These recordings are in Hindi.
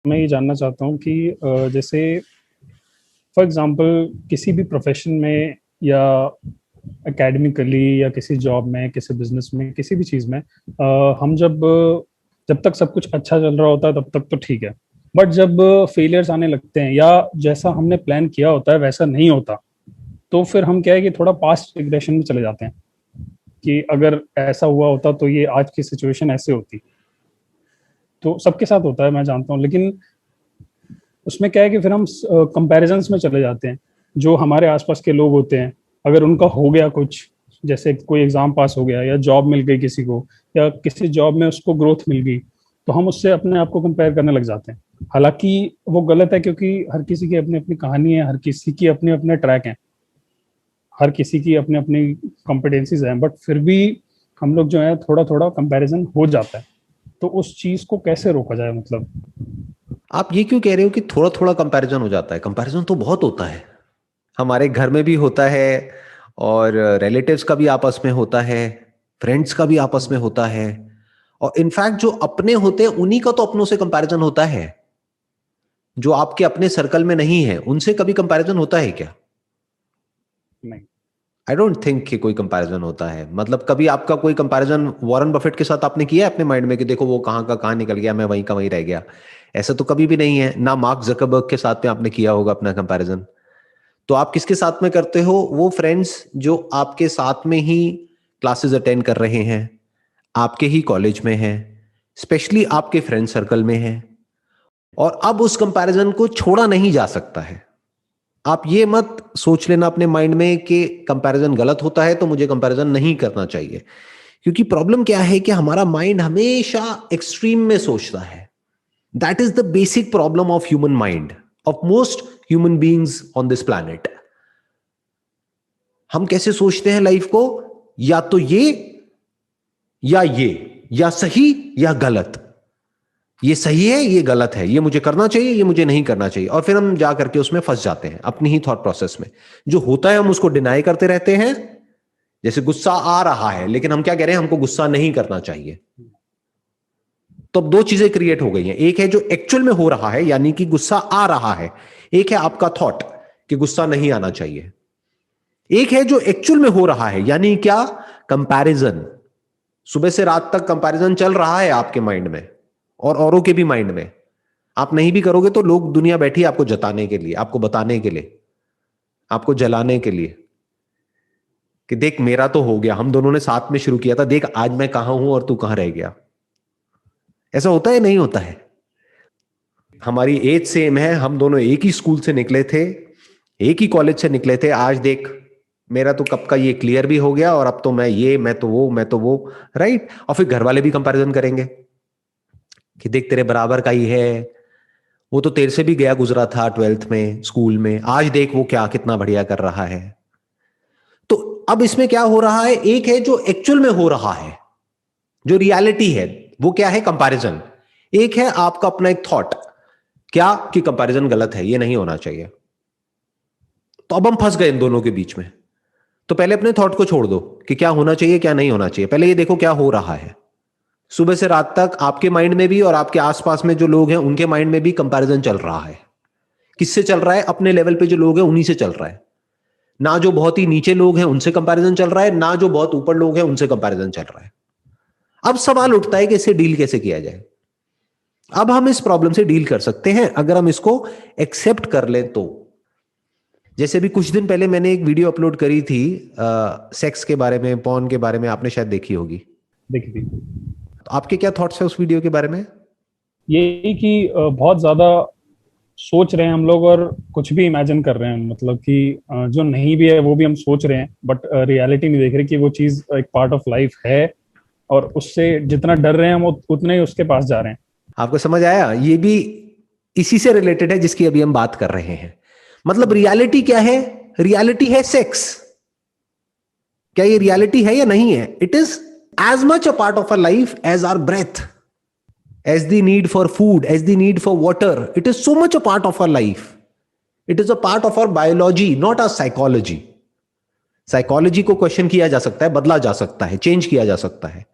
मैं ये जानना चाहता हूँ कि जैसे फॉर एग्जांपल किसी भी प्रोफेशन में या एकेडमिकली या किसी जॉब में, किसी बिजनेस में, किसी भी चीज में हम जब जब तक सब कुछ अच्छा चल रहा होता है तब तक तो ठीक है। बट जब फेलियर्स आने लगते हैं या जैसा हमने प्लान किया होता है वैसा नहीं होता, तो फिर हम क्या है कि थोड़ा पास्ट रिग्रेशन में चले जाते हैं कि अगर ऐसा हुआ होता तो ये आज की सिचुएशन ऐसे होती। तो सबके साथ होता है, मैं जानता हूँ, लेकिन उसमें क्या है कि फिर हम कंपैरिजंस में चले जाते हैं। जो हमारे आसपास के लोग होते हैं, अगर उनका हो गया कुछ, जैसे कोई एग्जाम पास हो गया या जॉब मिल गई किसी को, या किसी जॉब में उसको ग्रोथ मिल गई, तो हम उससे अपने आप को कंपेयर करने लग जाते हैं। हालांकि वो गलत है, क्योंकि हर किसी की अपनी अपनी कहानी है, हर किसी की अपने अपने ट्रैक हैं, हर किसी की अपनी अपनी कॉम्पिटेंसीज हैं, बट फिर भी हम लोग जो है थोड़ा थोड़ा कंपैरिजन हो जाता है। तो उस चीज को कैसे रोका जाए, मतलब? आप ये क्यों कह रहे हो कि थोड़ा थोड़ा कंपैरिजन हो जाता है? कंपैरिजन तो बहुत होता है। हमारे घर में भी होता है, और रिलेटिव्स का भी आपस में होता है, फ्रेंड्स का भी आपस में होता है। और इनफैक्ट जो अपने होते हैं उन्हीं का तो अपनों से कंपैरिजन होता है। जो आपके अपने सर्कल में नहीं है उनसे कभी कंपैरिजन होता है क्या? नहीं। आई डोंट थिंक कि कोई कंपैरिजन होता है। मतलब कभी आपका कोई कंपैरिजन वॉरेन बफेट के साथ आपने किया है अपने माइंड में कि देखो वो कहाँ का कहाँ निकल गया, मैं वहीं का वहीं रह गया? ऐसा तो कभी भी नहीं है ना। मार्क जकरबर्ग के साथ में आपने किया होगा अपना कंपैरिजन। तो आप किसके साथ में करते हो? वो फ्रेंड्स जो आपके साथ में ही क्लासेस अटेंड कर रहे हैं, आपके ही कॉलेज में हैं, स्पेशली आपके फ्रेंड सर्कल में हैं। और अब उस कंपैरिजन को छोड़ा नहीं जा सकता है। आप ये मत सोच लेना अपने माइंड में कि कंपैरिजन गलत होता है तो मुझे कंपैरिजन नहीं करना चाहिए। क्योंकि प्रॉब्लम क्या है कि हमारा माइंड हमेशा एक्सट्रीम में सोचता है। That is the basic problem of human mind, of most human beings on this planet. हम कैसे सोचते हैं लाइफ को? या तो ये, या सही या गलत। ये सही है, ये गलत है, ये मुझे करना चाहिए, ये मुझे नहीं करना चाहिए। और फिर हम जा करके उसमें फंस जाते हैं अपनी ही थॉट प्रोसेस में। जो होता है हम उसको डिनाई करते रहते हैं। जैसे गुस्सा आ रहा है लेकिन हम क्या कह रहे हैं, हमको गुस्सा नहीं करना चाहिए। तो अब दो चीजें क्रिएट हो गई हैं। एक है जो एक्चुअल में हो रहा है, यानी कि गुस्सा आ रहा है। एक है आपका थॉट कि गुस्सा नहीं आना चाहिए। एक है जो एक्चुअल में हो रहा है, यानी क्या? कंपैरिजन। सुबह से रात तक कंपैरिजन चल रहा है आपके माइंड में और औरों के भी माइंड में। आप नहीं भी करोगे तो लोग, दुनिया बैठी है आपको जताने के लिए, आपको बताने के लिए, आपको जलाने के लिए कि देख मेरा तो हो गया, हम दोनों ने साथ में शुरू किया था, देख आज मैं कहां हूं और तू कहां रह गया। ऐसा होता है नहीं होता है? हमारी एज सेम है, हम दोनों एक ही स्कूल से निकले थे, एक ही कॉलेज से निकले थे। आज देख मेरा तो कब का ये क्लियर भी हो गया और अब तो मैं ये, मैं तो वो, मैं तो वो। राइट? और फिर घर वाले भी कंपैरिजन करेंगे कि देख तेरे बराबर का ही है, वो तो तेरे से भी गया गुजरा था ट्वेल्थ में, स्कूल में, आज देख वो क्या कितना बढ़िया कर रहा है। तो अब इसमें क्या हो रहा है? एक है जो एक्चुअल में हो रहा है, जो रियलिटी है, वो क्या है? कंपैरिजन। एक है आपका अपना एक थॉट, क्या कि कंपैरिजन गलत है, ये नहीं होना चाहिए। तो अब हम फंस गए इन दोनों के बीच में। तो पहले अपने थॉट को छोड़ दो कि क्या होना चाहिए क्या नहीं होना चाहिए। पहले ये देखो क्या हो रहा है। सुबह से रात तक आपके माइंड में भी और आपके आसपास में जो लोग हैं उनके माइंड में भी कंपैरिजन चल रहा है। किससे चल रहा है? अपने लेवल पे जो लोग हैं उन्हीं से चल रहा है। ना जो बहुत ही नीचे लोग हैं उनसे कंपैरिजन चल रहा है, ना जो बहुत ऊपर लोग हैं उनसे कंपैरिजन चल रहा है। अब सवाल उठता है कि इससे डील कैसे किया जाए। अब हम इस प्रॉब्लम से डील कर सकते हैं अगर हम इसको एक्सेप्ट कर लें तो। जैसे भी कुछ दिन पहले मैंने एक वीडियो अपलोड करी थी सेक्स के बारे में, पॉर्न के बारे में, आपने शायद देखी होगी। देखी थी। तो आपके क्या थॉट्स है उस वीडियो के बारे में? यही कि बहुत ज्यादा सोच रहे हैं हम लोग और कुछ भी इमेजिन कर रहे हैं, मतलब कि जो नहीं भी है वो भी हम सोच रहे हैं, बट रियलिटी नहीं देख रहे कि वो चीज एक पार्ट ऑफ लाइफ है। और उससे जितना डर रहे हैं हम उतने ही उसके पास जा रहे हैं। आपको समझ आया? ये भी इसी से रिलेटेड है जिसकी अभी हम बात कर रहे हैं। मतलब रियलिटी क्या है? रियलिटी है सेक्स। क्या ये रियलिटी है या नहीं है? It is as much a part of a life as our breath, as the need for food, as the need for water. It is so much a part of our life. It is a part of our biology, not our psychology. Psychology को क्वेश्चन किया जा सकता है, बदला जा सकता है, चेंज किया जा सकता है।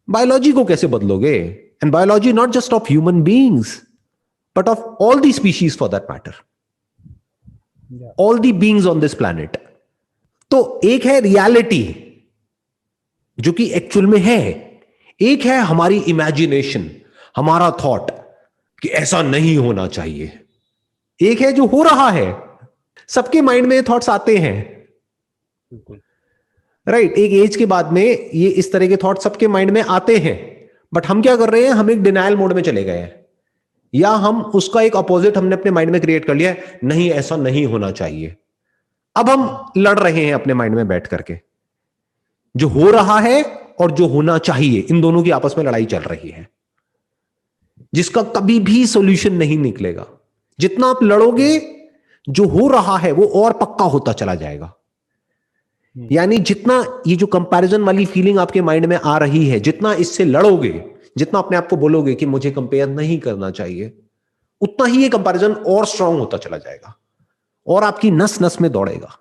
बायोलॉजी को कैसे बदलोगे? And biology not just of human beings, but of all the species for that matter, all the beings on this planet. तो एक है रियलिटी जो कि एक्चुअल में है, एक है हमारी इमेजिनेशन, हमारा थॉट कि ऐसा नहीं होना चाहिए, एक है जो हो रहा है। सबके माइंड में थॉट्स आते हैं, राइट? एक एज के बाद में ये इस तरह के थॉट सबके माइंड में आते हैं, बट हम क्या कर रहे हैं, हम एक डिनायल मोड में चले गए हैं, या हम उसका एक अपोजिट हमने अपने माइंड में क्रिएट कर लिया है, नहीं ऐसा नहीं होना चाहिए। अब हम लड़ रहे हैं अपने माइंड में बैठ करके, जो हो रहा है और जो होना चाहिए, इन दोनों की आपस में लड़ाई चल रही है, जिसका कभी भी सॉल्यूशन नहीं निकलेगा। जितना आप लड़ोगे, जो हो रहा है वो और पक्का होता चला जाएगा। यानी जितना ये जो कंपैरिजन वाली फीलिंग आपके माइंड में आ रही है, जितना इससे लड़ोगे, जितना अपने आप को बोलोगे कि मुझे कंपेयर नहीं करना चाहिए, उतना ही ये कंपैरिजन और स्ट्रांग होता चला जाएगा और आपकी नस नस में दौड़ेगा।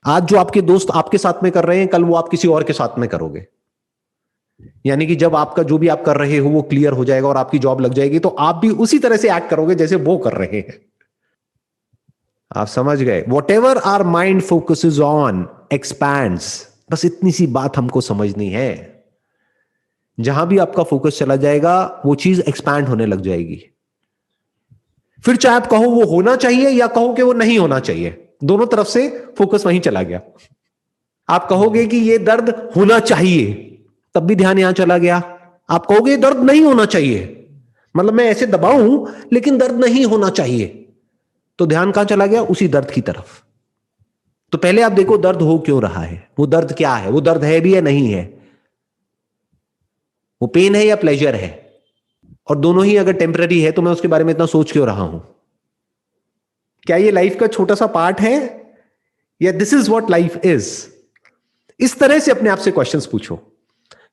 आज जो आपके दोस्त आपके साथ में कर रहे हैं, कल वो आप किसी और के साथ में करोगे। यानी कि जब आपका जो भी आप कर रहे हो वो क्लियर हो जाएगा और आपकी जॉब लग जाएगी, तो आप भी उसी तरह से एक्ट करोगे जैसे वो कर रहे हैं। आप समझ गए? Whatever our mind focuses on expands. बस इतनी सी बात हमको समझनी है, जहां भी आपका फोकस चला जाएगा वो चीज एक्सपैंड होने लग जाएगी। फिर चाहे आप कहो वो होना चाहिए या कहो कि वो नहीं होना चाहिए, दोनों तरफ से फोकस वहीं चला गया। आप कहोगे कि ये दर्द होना चाहिए, तब भी ध्यान यहां चला गया। आप कहोगे दर्द नहीं होना चाहिए, मतलब मैं ऐसे दबाऊं लेकिन दर्द नहीं होना चाहिए, तो ध्यान कहां चला गया? उसी दर्द की तरफ। तो पहले आप देखो दर्द हो क्यों रहा है, वो दर्द क्या है, वो दर्द है भी या नहीं है, वो पेन है या प्लेजर है, और दोनों ही अगर टेम्पररी है तो मैं उसके बारे में इतना सोच क्यों रहा हूं? क्या ये लाइफ का छोटा सा पार्ट है, या this is what life is? इस तरह से अपने आप से क्वेश्चंस पूछो।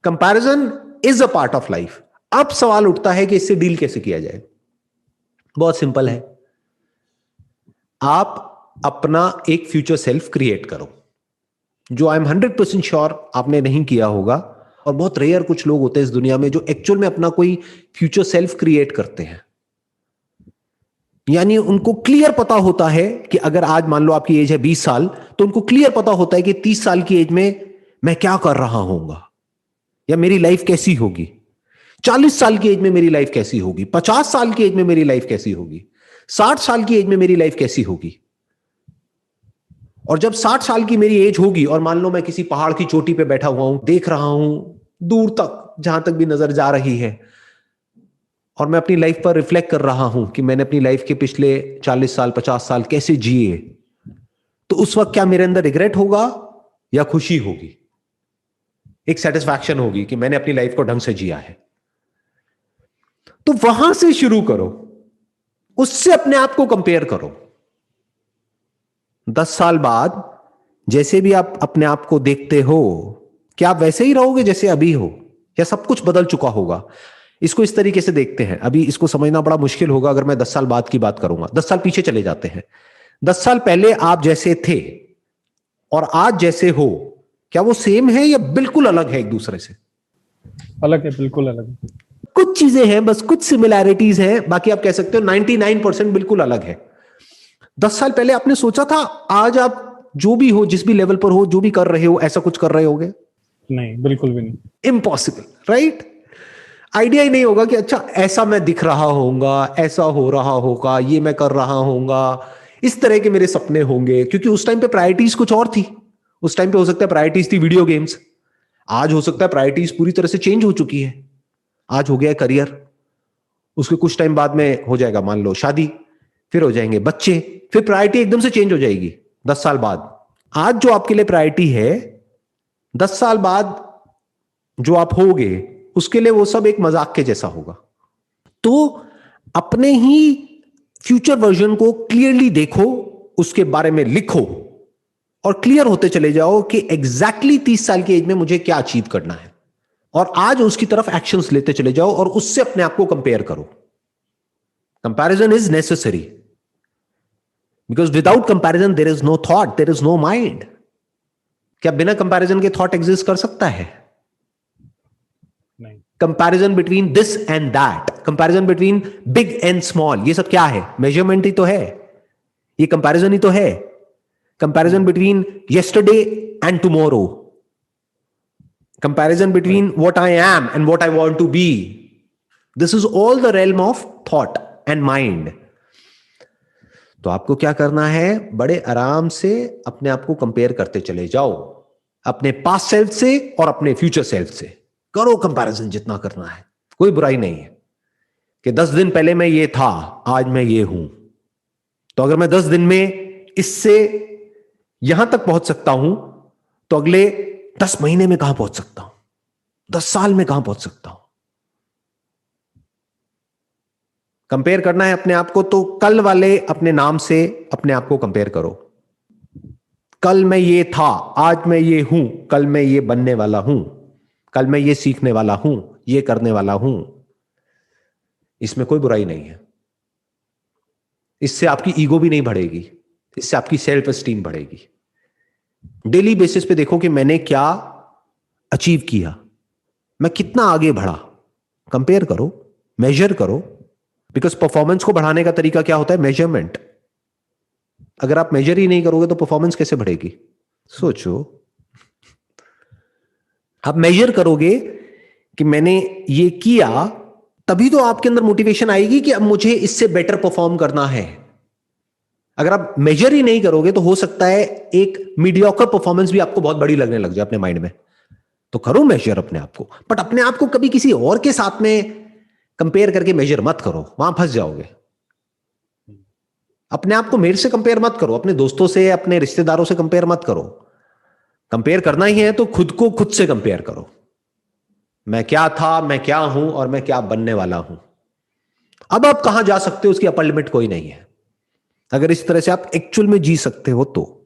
Comparison is a part of life. अब सवाल उठता है कि इससे डील कैसे किया जाए। बहुत सिंपल है, आप अपना एक फ्यूचर सेल्फ क्रिएट करो, जो आई एम 100% श्योर आपने नहीं किया होगा, और बहुत रेयर कुछ लोग होते हैं इस दुनिया में जो एक्चुअल में अपना कोई फ्यूचर सेल्फ क्रिएट करते हैं। यानी उनको क्लियर पता होता है कि अगर आज मान लो आपकी एज है 20 साल, तो उनको क्लियर पता होता है कि 30 साल की एज में मैं क्या कर रहा हूंगा, या मेरी लाइफ कैसी होगी, 40 साल की एज में मेरी लाइफ कैसी होगी, 50 साल की एज में मेरी लाइफ कैसी होगी, 60 साल की एज में मेरी लाइफ कैसी होगी। और जब 60 साल की मेरी एज होगी और मान लो मैं किसी पहाड़ की चोटी पे बैठा हुआ हूं, देख रहा हूं दूर तक जहां तक भी नजर जा रही है, और मैं अपनी लाइफ पर रिफ्लेक्ट कर रहा हूं कि मैंने अपनी लाइफ के पिछले 40 साल 50 साल कैसे जिए, तो उस वक्त क्या मेरे अंदर रिग्रेट होगा या खुशी होगी? एक सेटिस्फैक्शन होगी कि मैंने अपनी लाइफ को ढंग से जिया है। तो वहां से शुरू करो, उससे अपने आप को कंपेयर करो। 10 साल बाद जैसे भी आप अपने आप को देखते हो, क्या आप वैसे ही रहोगे जैसे अभी हो, या सब कुछ बदल चुका होगा? इसको इस तरीके से देखते हैं। अभी इसको समझना बड़ा मुश्किल होगा अगर मैं 10 साल बाद की बात करूंगा। 10 साल पीछे चले जाते हैं। 10 साल पहले आप जैसे थे और आज जैसे हो, क्या वो सेम है या बिल्कुल अलग है एक दूसरे से? अलग है, बिल्कुल अलग है। कुछ चीजें हैं, बस कुछ सिमिलैरिटीज हैं, बाकी आप कह सकते हो 99% बिल्कुल अलग है। 10 साल पहले आपने सोचा था आज आप जो भी हो, जिस भी लेवल पर हो, जो भी कर रहे हो, ऐसा कुछ कर रहे होगे? नहीं, बिल्कुल भी नहीं। Impossible, right? आइडिया ही नहीं होगा कि अच्छा ऐसा मैं दिख रहा होऊंगा, ऐसा हो रहा होगा, ये मैं कर रहा होऊंगा, इस तरह के मेरे सपने होंगे, क्योंकि उस टाइम पे प्रायोरिटीज कुछ और थी। उस टाइम पे हो सकता है प्रायोरिटीज थी वीडियो गेम्स, आज हो सकता है प्रायोरिटीज पूरी तरह से चेंज हो चुकी है। आज हो गया है करियर, उसके कुछ टाइम बाद में हो जाएगा मान लो शादी, फिर हो जाएंगे बच्चे, फिर प्रायोरिटी एकदम से चेंज हो जाएगी 10 साल बाद। आज जो आपके लिए प्रायोरिटी है, 10 साल बाद जो आप होगे उसके लिए वो सब एक मजाक के जैसा होगा। तो अपने ही फ्यूचर वर्जन को क्लियरली देखो, उसके बारे में लिखो और क्लियर होते चले जाओ कि एग्जैक्टली 30 साल की एज में मुझे क्या अचीव करना है, और आज उसकी तरफ एक्शंस लेते चले जाओ और उससे अपने आप को कंपेयर करो। Comparison is necessary, because without comparison there is no thought, there is no mind. क्या बिना कंपैरिजन के थॉट एग्जिस्ट कर सकता है? नहीं। Comparison between this and that, comparison between big and small, ये सब क्या है? मेजरमेंट ही तो है, ये कंपैरिजन ही तो है. Comparison between yesterday and tomorrow, comparison between what I am and what I want to be. This is all the realm of thought and mind. तो आपको क्या करना है? बड़े आराम से अपने आप को कंपेयर करते चले जाओ, अपने पास्ट सेल्फ से और अपने फ्यूचर सेल्फ से. करो कंपैरिजन जितना करना है, कोई बुराई नहीं है कि 10 दिन पहले मैं ये था, आज मैं ये हूं. तो अगर मैं 10 दिन में इससे यहां तक पहुंच सकता हूं, तो अगले 10 महीने में कहां पहुंच सकता हूं, 10 साल में कहां पहुंच सकता हूं. कंपेयर करना है अपने आप को, तो कल वाले अपने नाम से अपने आप को कंपेयर करो. कल मैं ये था, आज मैं ये हूं, कल मैं ये बनने वाला हूं, कल मैं ये सीखने वाला हूं, ये करने वाला हूं. इसमें कोई बुराई नहीं है. इससे आपकी ईगो भी नहीं बढ़ेगी, इससे आपकी सेल्फ एस्टीम बढ़ेगी. डेली बेसिस पे देखो कि मैंने क्या अचीव किया, मैं कितना आगे बढ़ा. कंपेयर करो, मेजर करो. बिकॉज परफॉर्मेंस को बढ़ाने का तरीका क्या होता है? मेजरमेंट. अगर आप मेजर ही नहीं करोगे तो परफॉर्मेंस कैसे बढ़ेगी? सोचो. आप मेजर करोगे कि मैंने ये किया, तभी तो आपके अंदर मोटिवेशन आएगी कि अब मुझे इससे बेटर परफॉर्म करना है. अगर आप मेजर ही नहीं करोगे तो हो सकता है एक मीडियोकर परफॉर्मेंस भी आपको बहुत बड़ी लगने लग जाए अपने माइंड में. तो करो मेजर अपने आप को, बट अपने आप को कभी किसी और के साथ में कंपेयर करके मेजर मत करो, वहां फंस जाओगे. अपने आप को मेरे से कंपेयर मत करो, अपने दोस्तों से, अपने रिश्तेदारों से कंपेयर मत करो. कंपेयर करना ही है तो खुद को खुद से कंपेयर करो. मैं क्या था, मैं क्या हूं और मैं क्या बनने वाला हूं. अब आप कहां जा सकते हो उसकी अपर लिमिट कोई नहीं है, अगर इस तरह से आप एक्चुअल में जी सकते हो तो.